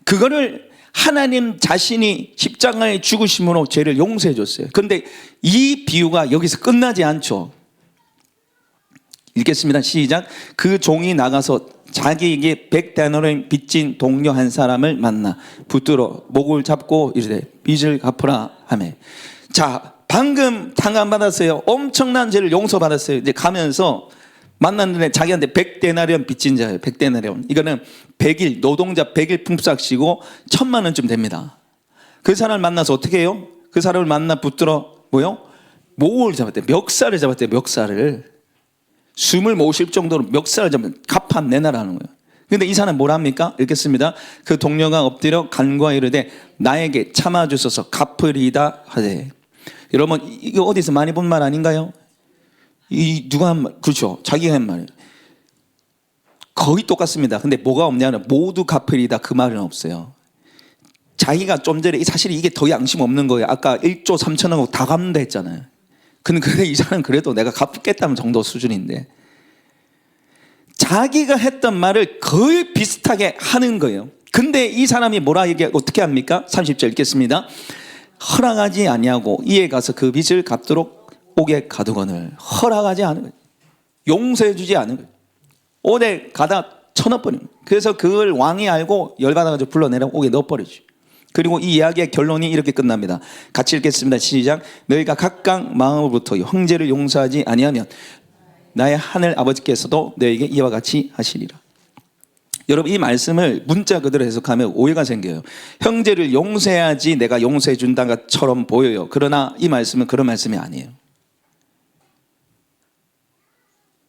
그거를 하나님 자신이 십자가에 죽으심으로 죄를 용서해 줬어요. 그런데 이 비유가 여기서 끝나지 않죠. 읽겠습니다. 시작. 그 종이 나가서 자기에게 100데나리온 빚진 동료 한 사람을 만나 붙들어 목을 잡고 이르되 빚을 갚으라 하매. 자, 방금 탕감받았어요. 엄청난 죄를 용서받았어요. 이제 가면서 만났는데 자기한테 100데나리온 빚진 자예요. 100데나리온. 이거는 100일 노동자 100일 품삯이고 1,000만 원쯤 됩니다. 그 사람을 만나서 어떻게 해요? 그 사람을 만나 붙들어 뭐요? 목을 잡았대요. 멱살을 잡았대요. 멱살을. 숨을 못 쉴 정도로 멱살을 잡으면 갚아 내놔라는 거예요. 그런데 이 사람은 뭘 합니까? 읽겠습니다. 그 동료가 엎드려 간구하 이르되 나에게 참아주소서 갚으리이다 하되. 여러분 이거 어디서 많이 본 말 아닌가요? 이 누가 한 말? 그렇죠. 자기가 한 말이에요. 거의 똑같습니다. 근데 뭐가 없냐면 모두 갚으리이다 그 말은 없어요. 자기가 좀 전에 사실 이게 더 양심 없는 거예요. 아까 1조 3천억 다 갚는다 했잖아요. 근데 이 사람은 그래도 내가 갚겠다는 정도 수준인데 자기가 했던 말을 거의 비슷하게 하는 거예요. 근데 이 사람이 뭐라 얘기 어떻게 합니까? 30절 읽겠습니다. 허락하지 아니하고 이에 가서 그 빚을 갚도록 옥에 가두거늘. 허락하지 않은 거예요. 용서해 주지 않은 거예요. 옥에 가다 쳐넣어버린 거예요. 그래서 그걸 왕이 알고 열받아가지고 불러내라 옥에 넣어버리죠. 그리고 이 이야기의 결론이 이렇게 끝납니다. 같이 읽겠습니다. 시작. 너희가 각각 마음으로부터 형제를 용서하지 아니하면 나의 하늘 아버지께서도 너에게 이와 같이 하시리라. 여러분 이 말씀을 문자 그대로 해석하면 오해가 생겨요. 형제를 용서해야지 내가 용서해 준다는 것처럼 보여요. 그러나 이 말씀은 그런 말씀이 아니에요.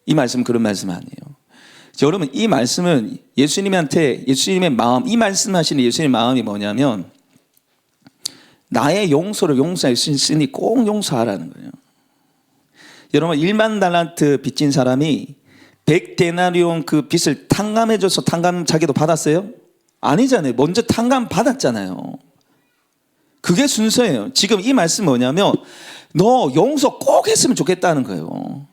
이 말씀은 그런 말씀이 아니에요. 여러분 이 말씀은 예수님한테 예수님의 마음, 이 말씀하시는 예수님의 마음이 뭐냐면 나의 용서를 용서할 수 있으니 꼭 용서하라는 거예요. 여러분 1만 달란트 빚진 사람이 100데나리온 그 빚을 탕감해줘서 탕감 자기도 받았어요? 아니잖아요. 먼저 탕감 받았잖아요. 그게 순서예요. 지금 이 말씀 뭐냐면 너 용서 꼭 했으면 좋겠다는 거예요.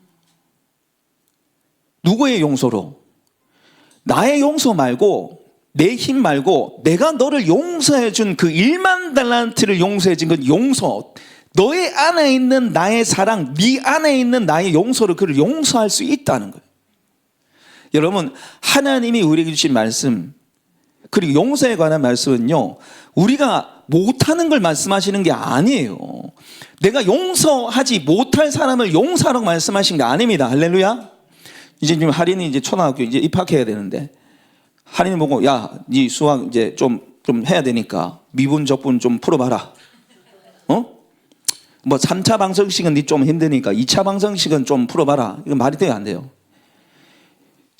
누구의 용서로? 나의 용서 말고 내 힘 말고 내가 너를 용서해 준 그 1만 달란트를 용서해 준 건 용서. 너의 안에 있는 나의 사랑, 네 안에 있는 나의 용서를 그를 용서할 수 있다는 거예요. 여러분 하나님이 우리에게 주신 말씀 그리고 용서에 관한 말씀은요 우리가 못하는 걸 말씀하시는 게 아니에요. 내가 용서하지 못할 사람을 용서하라고 말씀하신 게 아닙니다. 할렐루야. 이제 지금 할인이 이제 초등학교 이제 입학해야 되는데 할인이 보고 야, 네 수학 이제 좀 해야 되니까 미분 적분 좀 풀어봐라. 뭐 3차 방정식은 네 좀 힘드니까 2차 방정식은 좀 풀어봐라. 이거 말이 돼요, 안 돼요?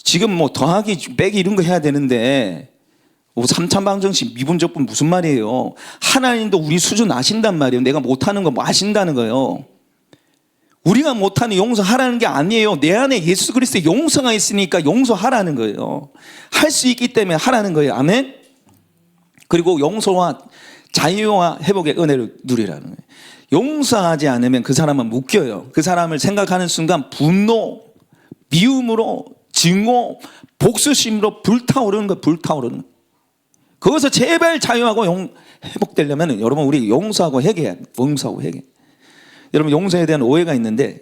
지금 뭐 더하기 빼기 이런 거 해야 되는데 3차 방정식 미분 적분 무슨 말이에요? 하나님도 우리 수준 아신단 말이에요. 내가 못하는 거 뭐 아신다는 거예요. 우리가 못하는 용서하라는 게 아니에요. 내 안에 예수 그리스도의 용서가 있으니까 용서하라는 거예요. 할 수 있기 때문에 하라는 거예요. 아멘. 그리고 용서와 자유와 회복의 은혜를 누리라는 거예요. 용서하지 않으면 그 사람은 묶여요. 그 사람을 생각하는 순간 분노, 미움으로, 증오, 복수심으로 불타오르는 거예요. 불타오르는 거예요. 거기서 제발 자유하고 회복되려면 여러분 우리 용서하고 회개해야 돼요. 용서하고 회개. 여러분 용서에 대한 오해가 있는데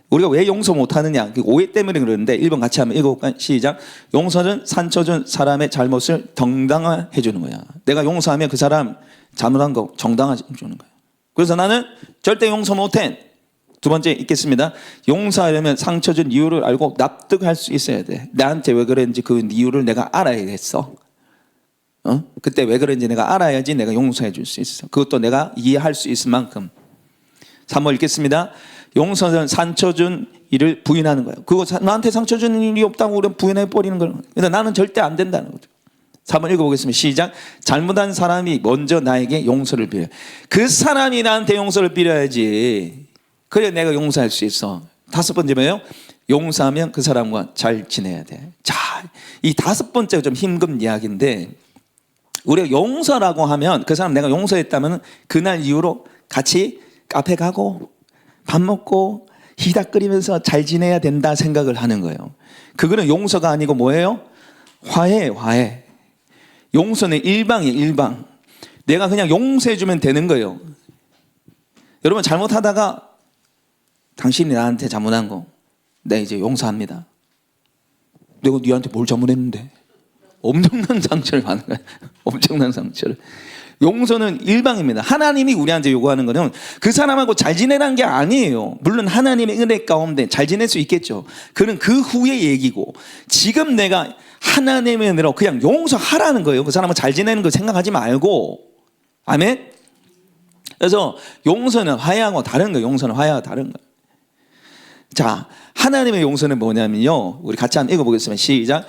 우리가 왜 용서 못하느냐, 그 오해 때문에 그러는데 1번 같이 한번 읽어볼까요? 시작. 용서는 상처준 사람의 잘못을 정당화해 주는 거야. 내가 용서하면 그 사람 잘못한 거 정당화해 주는 거야. 그래서 나는 절대 용서 못해. 두 번째 읽겠습니다. 용서하려면 상처 준 이유를 알고 납득할 수 있어야 돼. 나한테 왜 그랬는지 그 이유를 내가 알아야겠어. 그때 왜 그랬는지 내가 알아야지 내가 용서해 줄 수 있어. 그것도 내가 이해할 수 있을 만큼. 3번 읽겠습니다. 용서는 상처 준 일을 부인하는 거예요. 그거 나한테 상처 준 일이 없다고 우리는 부인해 버리는 거예요. 근데 나는 절대 안 된다는 거죠. 3번 읽어보겠습니다. 시작. 잘못한 사람이 먼저 나에게 용서를 빌어요. 그 사람이 나한테 용서를 빌어야지. 그래 내가 용서할 수 있어. 5번째 뭐예요? 용서하면 그 사람과 잘 지내야 돼. 자, 이 5번째가 좀 힘든 이야기인데 우리가 용서라고 하면 그 사람 내가 용서했다면 그날 이후로 같이 카페 가고 밥 먹고 희닥 끓이면서 잘 지내야 된다 생각을 하는 거예요. 그거는 용서가 아니고 뭐예요? 화해, 화해. 용서는 일방이에요, 일방. 내가 그냥 용서해주면 되는 거예요. 여러분 잘못하다가 당신이 나한테 잘못한 거 내가 이제 용서합니다. 내가 네한테 뭘 잘못했는데? 엄청난 상처를 받는 거예요. 엄청난 상처를. 용서는 일방입니다. 하나님이 우리한테 요구하는 거는 그 사람하고 잘 지내라는 게 아니에요. 물론 하나님의 은혜 가운데 잘 지낼 수 있겠죠. 그는 그 후의 얘기고 지금 내가 하나님의 은혜로 그냥 용서하라는 거예요. 그 사람은 잘 지내는 거 생각하지 말고. 아멘? 그래서 용서는 화해하고 다른 거예요. 용서는 화해하고 다른 거예요. 자, 하나님의 용서는 뭐냐면요. 우리 같이 한번 읽어보겠습니다. 시작.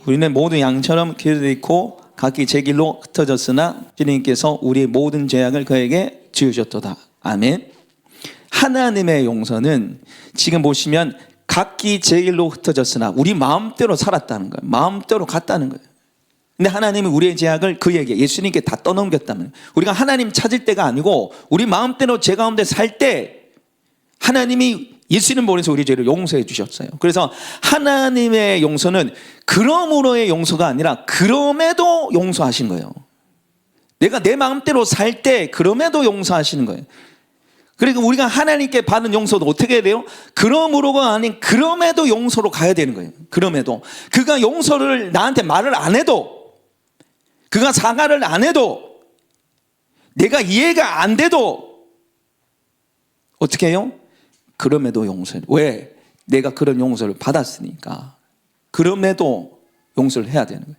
우리는 모두 양처럼 길을 잃고 각기 제 길로 흩어졌으나 주님께서 우리의 모든 죄악을 그에게 지으셨도다. 아멘. 하나님의 용서는 지금 보시면 각기 제 길로 흩어졌으나 우리 마음대로 살았다는 거예요. 마음대로 갔다는 거예요. 근데 하나님이 우리의 죄악을 그에게 예수님께 다 떠넘겼다면 우리가 하나님 찾을 때가 아니고 우리 마음대로 죄 가운데 살 때 하나님이 예수님 보내서 우리 죄를 용서해 주셨어요. 그래서 하나님의 용서는 그러므로의 용서가 아니라 그럼에도 용서하신 거예요. 내가 내 마음대로 살 때 그럼에도 용서하시는 거예요. 그리고 우리가 하나님께 받은 용서도 어떻게 해야 돼요? 그러므로가 아닌 그럼에도 용서로 가야 되는 거예요. 그럼에도 그가 용서를 나한테 말을 안 해도 그가 사과를 안 해도 내가 이해가 안 돼도 어떻게 해요? 그럼에도 용서해. 왜? 내가 그런 용서를 받았으니까. 그럼에도 용서를 해야 되는 거예요.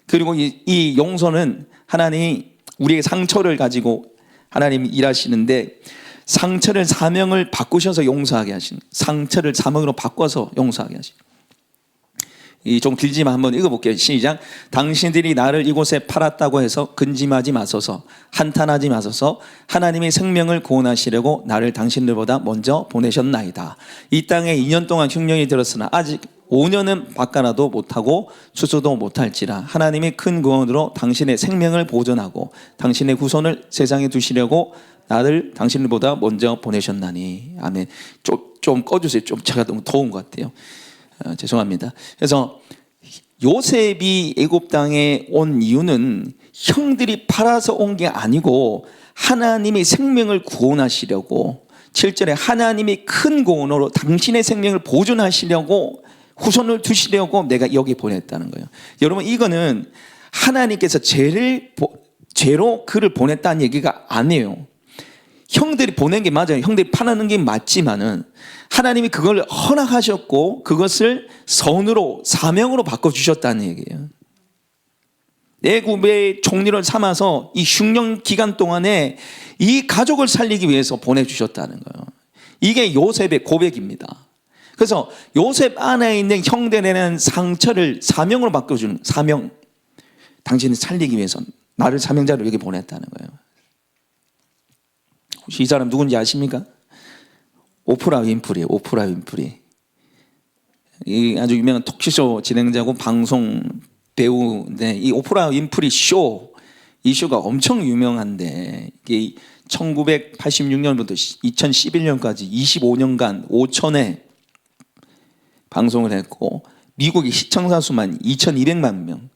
그리고 이 용서는 하나님이 우리의 상처를 가지고 하나님이 일하시는데 상처를 사명을 바꾸셔서 용서하게 하시는 거예요. 상처를 사명으로 바꿔서 용서하게 하시는 거예요. 좀 길지만 한번 읽어볼게요. 시작. 당신들이 나를 이곳에 팔았다고 해서 근심하지 마소서, 한탄하지 마소서. 하나님의 생명을 구원하시려고 나를 당신들보다 먼저 보내셨나이다. 이 땅에 2년 동안 흉년이 들었으나 아직 5년은 바꿔라도 못하고 추수도 못할지라 하나님이 큰 구원으로 당신의 생명을 보존하고 당신의 후손을 세상에 두시려고 나를 당신들보다 먼저 보내셨나니. 아멘. 좀 꺼주세요. 좀 제가 너무 더운 것 같아요. 죄송합니다. 그래서 요셉이 애굽 땅에 온 이유는 형들이 팔아서 온 게 아니고 하나님이 생명을 구원하시려고 7절에 하나님이 큰 구원으로 당신의 생명을 보존하시려고 후손을 두시려고 내가 여기 보냈다는 거예요. 여러분 이거는 하나님께서 죄로 그를 보냈다는 얘기가 아니에요. 형들이 보낸 게 맞아요. 형들이 파는 게 맞지만은 하나님이 그걸 허락하셨고 그것을 선으로 사명으로 바꿔주셨다는 얘기예요. 애굽의 총리를 삼아서 이 흉년 기간 동안에 이 가족을 살리기 위해서 보내주셨다는 거예요. 이게 요셉의 고백입니다. 그래서 요셉 안에 있는 형들에는 상처를 사명으로 바꿔주는 사명. 당신을 살리기 위해서 나를 사명자로 여기 보냈다는 거예요. 혹시 이 사람 누군지 아십니까? 오프라 윈프리, 오프라 윈프리. 이 아주 유명한 토크쇼 진행자고 방송 배우인데 이 오프라 윈프리 쇼, 이 쇼가 엄청 유명한데 이게 1986년부터 2011년까지 25년간 5천회 방송을 했고 미국의 시청자 수만 2,200만 명,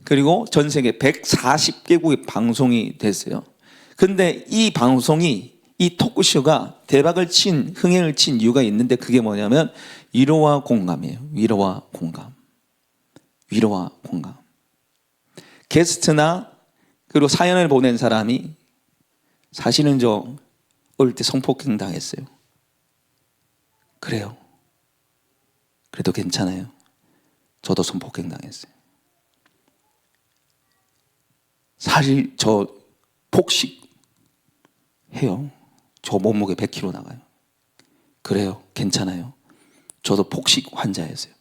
그리고 전 세계 140개국에 방송이 됐어요. 근데 이 방송이, 이 토크쇼가 대박을 친, 흥행을 친 이유가 있는데 그게 뭐냐면 위로와 공감이에요. 위로와 공감. 위로와 공감. 게스트나 그리고 사연을 보낸 사람이 사실은 저 어릴 때 성폭행 당했어요. 그래요. 그래도 괜찮아요. 저도 성폭행 당했어요. 사실 저 폭식 해요. 저 몸무게 100kg 나가요. 그래요. 괜찮아요. 저도 폭식 환자였어요.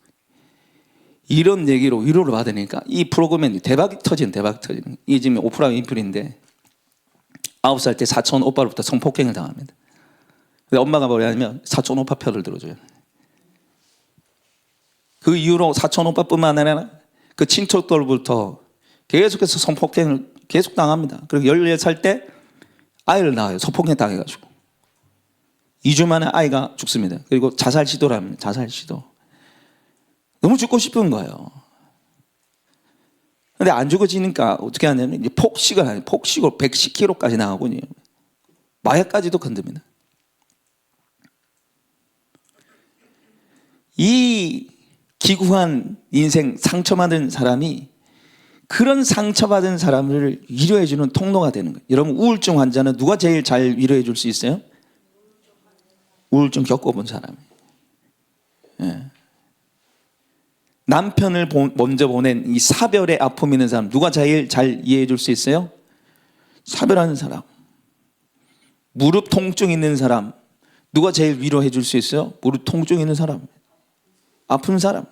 이런 얘기로 위로를 받으니까 이 프로그램이 대박이 터지는. 이게 지금 오프라 윈프리인데 9살 때 사촌 오빠로부터 성폭행을 당합니다. 근데 엄마가 뭐냐면 사촌 오빠 편을 들어줘요. 그 이후로 사촌 오빠뿐만 아니라 그 친척들부터 계속해서 성폭행을 계속 당합니다. 그리고 14살 때 아이를 낳아요. 성폭행 당해가지고 2주 만에 아이가 죽습니다. 그리고 자살 시도를 합니다. 자살 시도. 너무 죽고 싶은 거예요. 근데 안 죽어지니까 어떻게 하냐면 이제 폭식을 하요. 폭식으로 110kg까지 나가군요. 마약까지도 건듭니다. 이 기구한 인생, 상처받은 사람이 그런 상처받은 사람을 위로해주는 통로가 되는 거예요. 여러분, 우울증 환자는 누가 제일 잘 위로해 줄 수 있어요? 우울증 겪어본 사람이. 예. 남편을 먼저 보낸 이 사별의 아픔 있는 사람, 누가 제일 잘 이해해 줄 수 있어요? 사별하는 사람. 무릎 통증 있는 사람, 누가 제일 위로해 줄 수 있어요? 무릎 통증 있는 사람. 아픈 사람.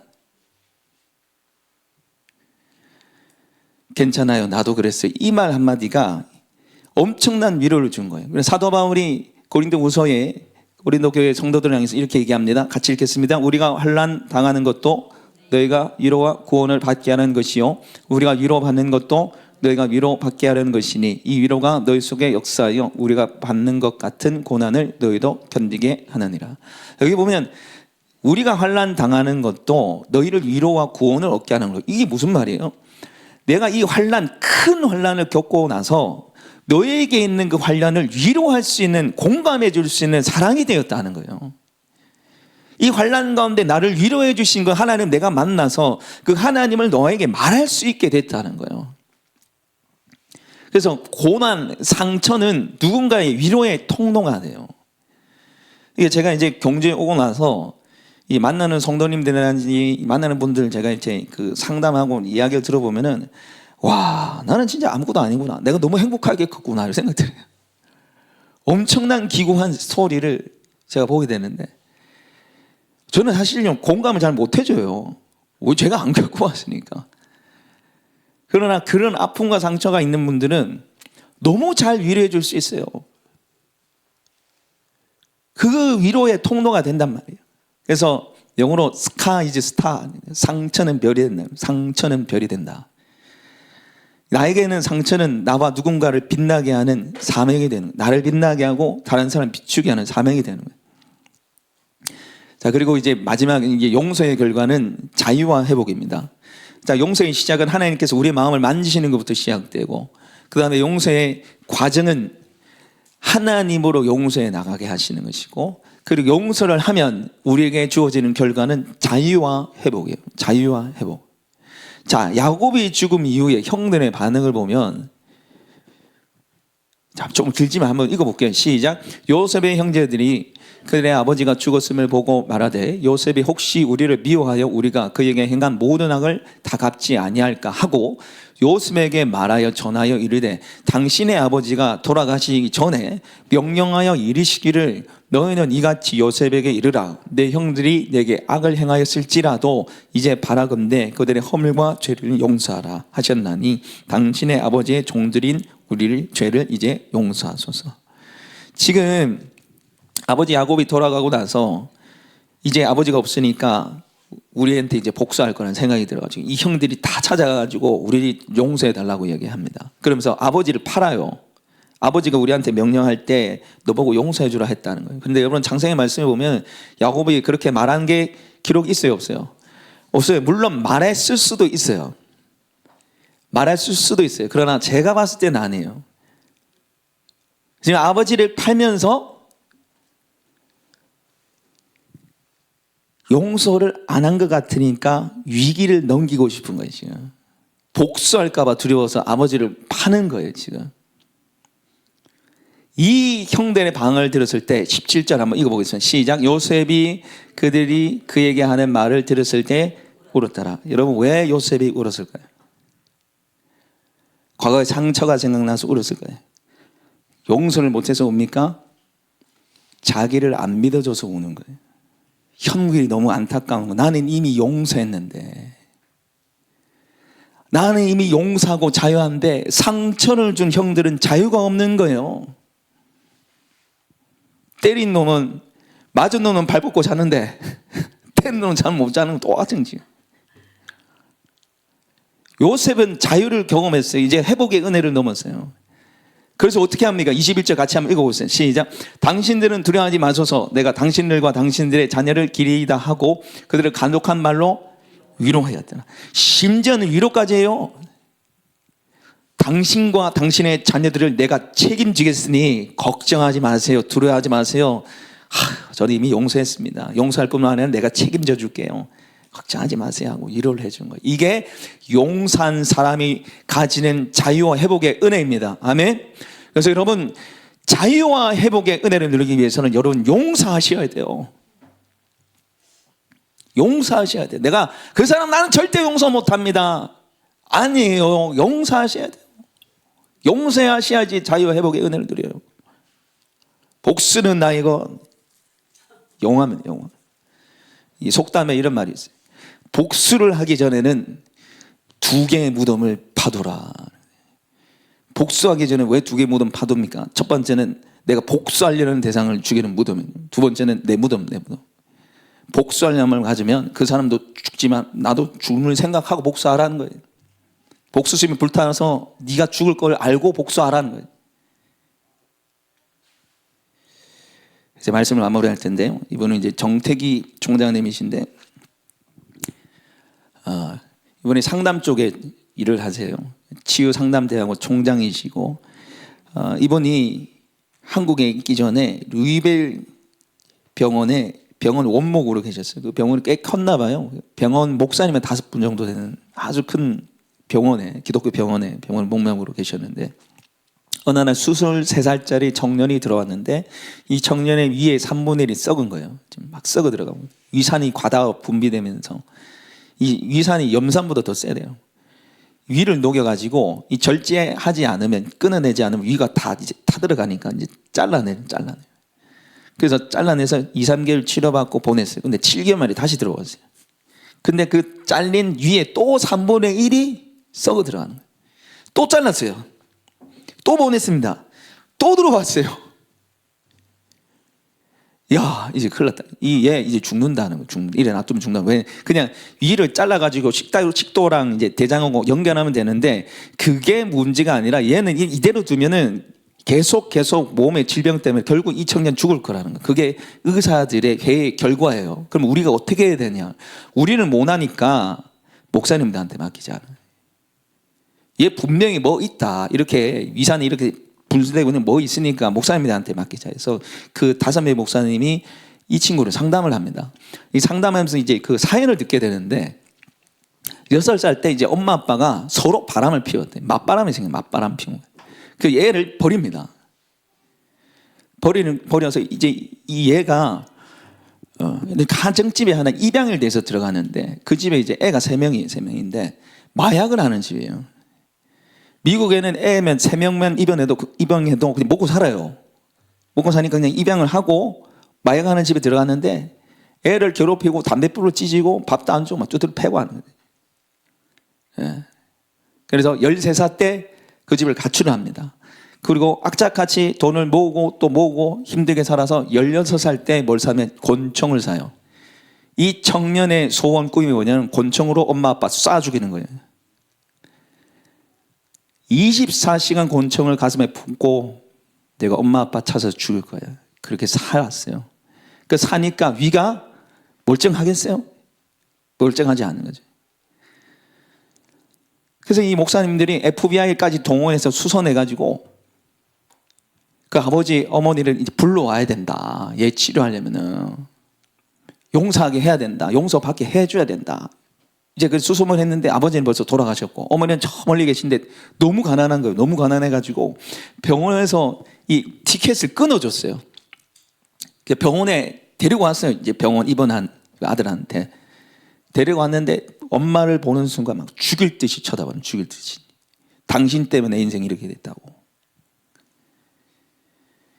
괜찮아요. 나도 그랬어요. 이 말 한마디가 엄청난 위로를 준 거예요. 그래서 사도 바울이 고린도후서에 고린도 교회 성도들을 향해서 이렇게 얘기합니다. 같이 읽겠습니다. 우리가 환난 당하는 것도 너희가 위로와 구원을 받게 하는 것이요, 우리가 위로받는 것도 너희가 위로받게 하려는 것이니 이 위로가 너희 속에 역사하여 우리가 받는 것 같은 고난을 너희도 견디게 하느니라. 여기 보면 우리가 환난 당하는 것도 너희를 위로와 구원을 얻게 하는 거. 이게 무슨 말이에요? 내가 이 환난, 큰 환난을 겪고 나서 너에게 있는 그 환난을 위로할 수 있는, 공감해 줄 수 있는 사랑이 되었다는 거예요. 이 환난 가운데 나를 위로해 주신 그 하나님, 내가 만나서 그 하나님을 너에게 말할 수 있게 됐다는 거예요. 그래서 고난, 상처는 누군가의 위로의 통로가 돼요. 이게 제가 이제 경주에 오고 나서 이 만나는 성도님들이라든지 만나는 분들 제가 이제 그 상담하고 이야기를 들어보면은, 와, 나는 진짜 아무것도 아니구나. 내가 너무 행복하게 컸구나. 이런 생각 들어요. 엄청난 기구한 스토리를 제가 보게 되는데, 저는 사실 좀 공감을 잘 못 해줘요. 왜 제가 안 겪고 왔으니까. 그러나 그런 아픔과 상처가 있는 분들은 너무 잘 위로해 줄 수 있어요. 그 위로의 통로가 된단 말이에요. 그래서 영어로 scar is star, 상처는 별이 된다. 상처는 별이 된다. 나에게는 상처는 나와 누군가를 빛나게 하는 사명이 되는 거예요. 나를 빛나게 하고 다른 사람을 비추게 하는 사명이 되는 거예요. 자, 그리고 이제 마지막 이게 용서의 결과는 자유와 회복입니다. 자, 용서의 시작은 하나님께서 우리의 마음을 만지시는 것부터 시작되고, 그 다음에 용서의 과정은 하나님으로 용서해 나가게 하시는 것이고, 그리고 용서를 하면 우리에게 주어지는 결과는 자유와 회복이에요. 자유와 회복. 자, 야곱이 죽음 이후에 형들의 반응을 보면, 자, 좀 길지만 한번 읽어볼게요. 시작. 요셉의 형제들이 그들의 아버지가 죽었음을 보고 말하되, 요셉이 혹시 우리를 미워하여 우리가 그에게 행한 모든 악을 다 갚지 아니할까 하고 요셉에게 말하여 전하여 이르되, 당신의 아버지가 돌아가시기 전에 명령하여 이르시기를 너희는 이같이 요셉에게 이르라. 내 형들이 내게 악을 행하였을지라도 이제 바라건대 그들의 허물과 죄를 용서하라 하셨나니 당신의 아버지의 종들인 우리를 죄를 이제 용서하소서. 지금 아버지 야곱이 돌아가고 나서 이제 아버지가 없으니까 우리한테 이제 복수할 거라는 생각이 들어가지고 이 형들이 다 찾아가지고 우리 용서해 달라고 얘기합니다. 그러면서 아버지를 팔아요. 아버지가 우리한테 명령할 때 너 보고 용서해 주라 했다는 거예요. 그런데 여러분 장세기 말씀에 보면 야곱이 그렇게 말한 게 기록 있어요, 없어요? 없어요. 물론 말했을 수도 있어요. 말했을 수도 있어요. 그러나 제가 봤을 때는 아니에요. 지금 아버지를 팔면서 용서를 안 한 것 같으니까 위기를 넘기고 싶은 거예요, 지금. 복수할까 봐 두려워서 아버지를 파는 거예요, 지금. 이 형들의 방을 들었을 때 17절 한번 읽어보겠습니다. 시작. 요셉이 그들이 그에게 하는 말을 들었을 때 울었더라. 여러분 왜 요셉이 울었을까요? 과거의 상처가 생각나서 울었을 거예요. 용서를 못해서 웁니까? 자기를 안 믿어줘서 우는 거예요. 형들이 너무 안타까운 거. 나는 이미 용서했는데, 나는 이미 용서하고 자유한데 상처를 준 형들은 자유가 없는 거예요. 때린 놈은, 맞은 놈은 발 뻗고 자는데 때린 놈은 잠 못 자는 건 똑같은 거지. 요셉은 자유를 경험했어요. 이제 회복의 은혜를 넘었어요. 그래서 어떻게 합니까? 21절 같이 한번 읽어보세요. 시작. 당신들은 두려워하지 마소서. 내가 당신들과 당신들의 자녀를 기리이다 하고 그들을 간독한 말로 위로하였더라. 심지어는 위로까지 해요. 당신과 당신의 자녀들을 내가 책임지겠으니 걱정하지 마세요. 두려워하지 마세요. 저는 이미 용서했습니다. 용서할 뿐만 아니라 내가 책임져 줄게요. 걱정하지 마세요 하고 위로를 해주는 거예요. 이게 용서한 사람이 가지는 자유와 회복의 은혜입니다. 아멘. 그래서 여러분 자유와 회복의 은혜를 누리기 위해서는 여러분 용서하셔야 돼요. 용서하셔야 돼요. 내가 그 사람 나는 절대 용서 못합니다. 아니에요. 용서하셔야 돼요. 용서하셔야지 자유와 회복의 은혜를 누려요. 복수는 나이고 용하면 용하. 이 속담에 이런 말이 있어요. 복수를 하기 전에는 2개의 무덤을 파도라. 복수하기 전에 왜 2개의 무덤 파도입니까? 첫 번째는 내가 복수하려는 대상을 죽이는 무덤이에요. 두 번째는 내 무덤. 복수하려는 가지면 그 사람도 죽지만 나도 죽을 생각하고 복수하라는 거예요. 복수심이 불타서 네가 죽을 걸 알고 복수하라는 거예요. 이제 말씀을 마무리할 텐데요. 이분은 이제 정태기 총장님이신데 이분이 상담 쪽에 일을 하세요. 치유 상담대학원 총장이시고 이분이 한국에 있기 전에 루이벨 병원에 병원 원목으로 계셨어요. 그 병원이 꽤 컸나 봐요. 병원 목사님은 5분 정도 되는 아주 큰 병원에, 기독교 병원 목명으로 계셨는데 어느 날 23살짜리 청년이 들어왔는데 이 청년의 위에 3분의 1이 썩은 거예요. 지금 막 썩어 들어가고 위산이 과다 분비되면서 이 위산이 염산보다 더 세대요. 위를 녹여가지고 이 절제하지 않으면, 끊어내지 않으면 위가 다 이제 타들어가니까 이제 잘라내요. 그래서 잘라내서 2, 3개월 치료받고 보냈어요. 근데 7개월 만에 다시 들어왔어요. 근데 그 잘린 위에 또 3분의 1이 썩어 들어가는 거예요. 또 잘랐어요. 또 보냈습니다. 또 들어왔어요. 야, 이제 큰일 났다. 얘 이제 죽는다는 거. 이래 놔두면 죽는다. 왜? 그냥 위를 잘라가지고 식도랑 이제 대장하고 연결하면 되는데 그게 문제가 아니라 얘는 이대로 두면은 계속 몸의 질병 때문에 결국 이 청년 죽을 거라는 거. 그게 의사들의 회의 결과예요. 그럼 우리가 어떻게 해야 되냐? 우리는 못하니까 목사님들한테 맡기자. 얘 분명히 뭐 있다. 이렇게 위산이 이렇게 분수되고 있는 뭐 있으니까 목사님들한테 맡기자 해서 그 5명의 목사님이 이 친구를 상담을 합니다. 이 상담하면서 이제 그 사연을 듣게 되는데 6살 때 이제 엄마 아빠가 서로 바람을 피웠대. 맞바람이 생겨. 맞바람 피운 거예요. 그 얘를 버립니다. 버려서 이제 이 얘가 가정집에 하나 입양을 돼서 들어가는데 그 집에 이제 애가 3명인데 마약을 하는 집이에요. 미국에는 애면 3명만 입양해도 그냥 먹고 살아요. 먹고 사니까 그냥 입양을 하고 마약하는 집에 들어갔는데 애를 괴롭히고 담배불을 찢고 밥도 안 주고 막 두드려 패고 하는 거예요. 예. 그래서 13살 때 그 집을 가출을 합니다. 그리고 악착같이 돈을 모으고 또 모으고 힘들게 살아서 16살 때 뭘 사면 곤충을 사요. 이 청년의 소원 꿈이 뭐냐면 곤충으로 엄마 아빠 쏴 죽이는 거예요. 24시간 곤충을 가슴에 품고 내가 엄마 아빠 찾아서 죽일 거야. 그렇게 살았어요. 그 사니까 위가 멀쩡하겠어요? 멀쩡하지 않은 거죠. 그래서 이 목사님들이 FBI까지 동원해서 수선해가지고 그 아버지 어머니를 이제 불러와야 된다. 얘 치료하려면은 용서하게 해야 된다. 용서받게 해줘야 된다. 이제 그 수소문 했는데 아버지는 벌써 돌아가셨고 어머니는 저 멀리 계신데 너무 가난한 거예요. 너무 가난해가지고 병원에서 이 티켓을 끊어줬어요. 병원에 데리고 왔어요. 이제 병원 입원한 아들한테 데리고 왔는데 엄마를 보는 순간 막 죽일 듯이 쳐다보는, 죽일 듯이. 당신 때문에 내 인생이 이렇게 됐다고.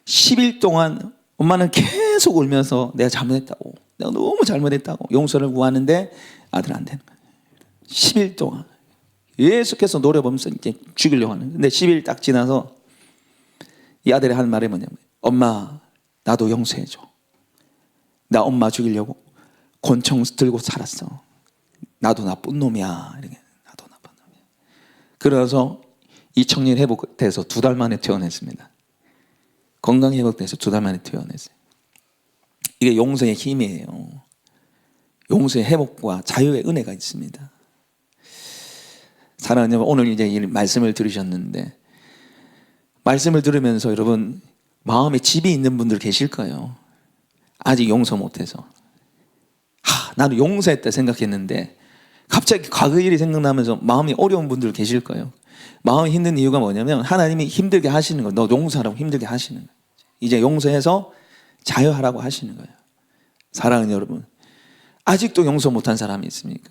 10일 동안 엄마는 계속 울면서 내가 잘못했다고, 내가 너무 잘못했다고 용서를 구하는데 아들 안 되는 거예요. 10일 동안 계속해서 노려보면서 이제 죽이려고 하는 거예요. 근데 10일 딱 지나서 이 아들이 하는 말이 뭐냐면, 엄마 나도 용서해줘. 나 엄마 죽이려고 곤충 들고 살았어. 나도 나쁜 놈이야. 이렇게. 나도 나쁜 놈이야. 그래서 이 청년이 회복돼서 2달 만에 퇴원했습니다. 건강이 회복돼서 2달 만에 퇴원했어요. 이게 용서의 힘이에요. 용서의 회복과 자유의 은혜가 있습니다. 사랑하는 여러분, 오늘 이제 이 말씀을 들으셨는데 말씀을 들으면서 여러분 마음에 집이 있는 분들 계실 거예요. 아직 용서 못해서. 나는 용서했다 생각했는데 갑자기 과거 일이 생각나면서 마음이 어려운 분들 계실 거예요. 마음이 힘든 이유가 뭐냐면 하나님이 힘들게 하시는 거예요. 너 용서하라고 힘들게 하시는 거예요. 이제 용서해서 자유하라고 하시는 거예요. 사랑하는 여러분, 아직도 용서 못한 사람이 있습니까?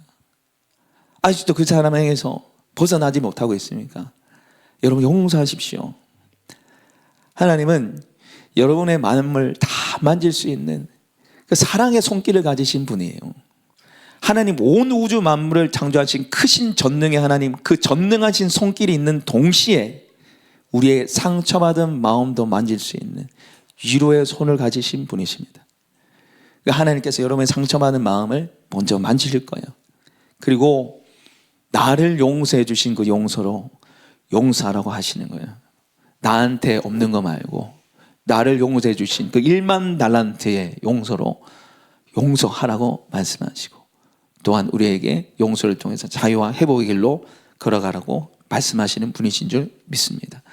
아직도 그 사람에게서 벗어나지 못하고 있습니까? 여러분 용서하십시오. 하나님은 여러분의 마음을 다 만질 수 있는 그 사랑의 손길을 가지신 분이에요. 하나님 온 우주 만물을 창조하신 크신 전능의 하나님, 그 전능하신 손길이 있는 동시에 우리의 상처받은 마음도 만질 수 있는 위로의 손을 가지신 분이십니다. 하나님께서 여러분의 상처받은 마음을 먼저 만지실 거예요. 그리고 나를 용서해 주신 그 용서로 용서하라고 하시는 거예요. 나한테 없는 거 말고 나를 용서해 주신 그 1만 달란트의 용서로 용서하라고 말씀하시고, 또한 우리에게 용서를 통해서 자유와 회복의 길로 걸어가라고 말씀하시는 분이신 줄 믿습니다.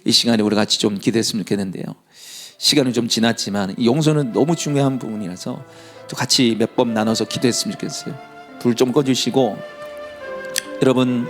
이 시간에 우리 같이 좀 기도했으면 좋겠는데요. 시간은 좀 지났지만 이 용서는 너무 중요한 부분이라서 또 같이 몇 번 나눠서 기도했으면 좋겠어요. 불 좀 꺼주시고, 여러분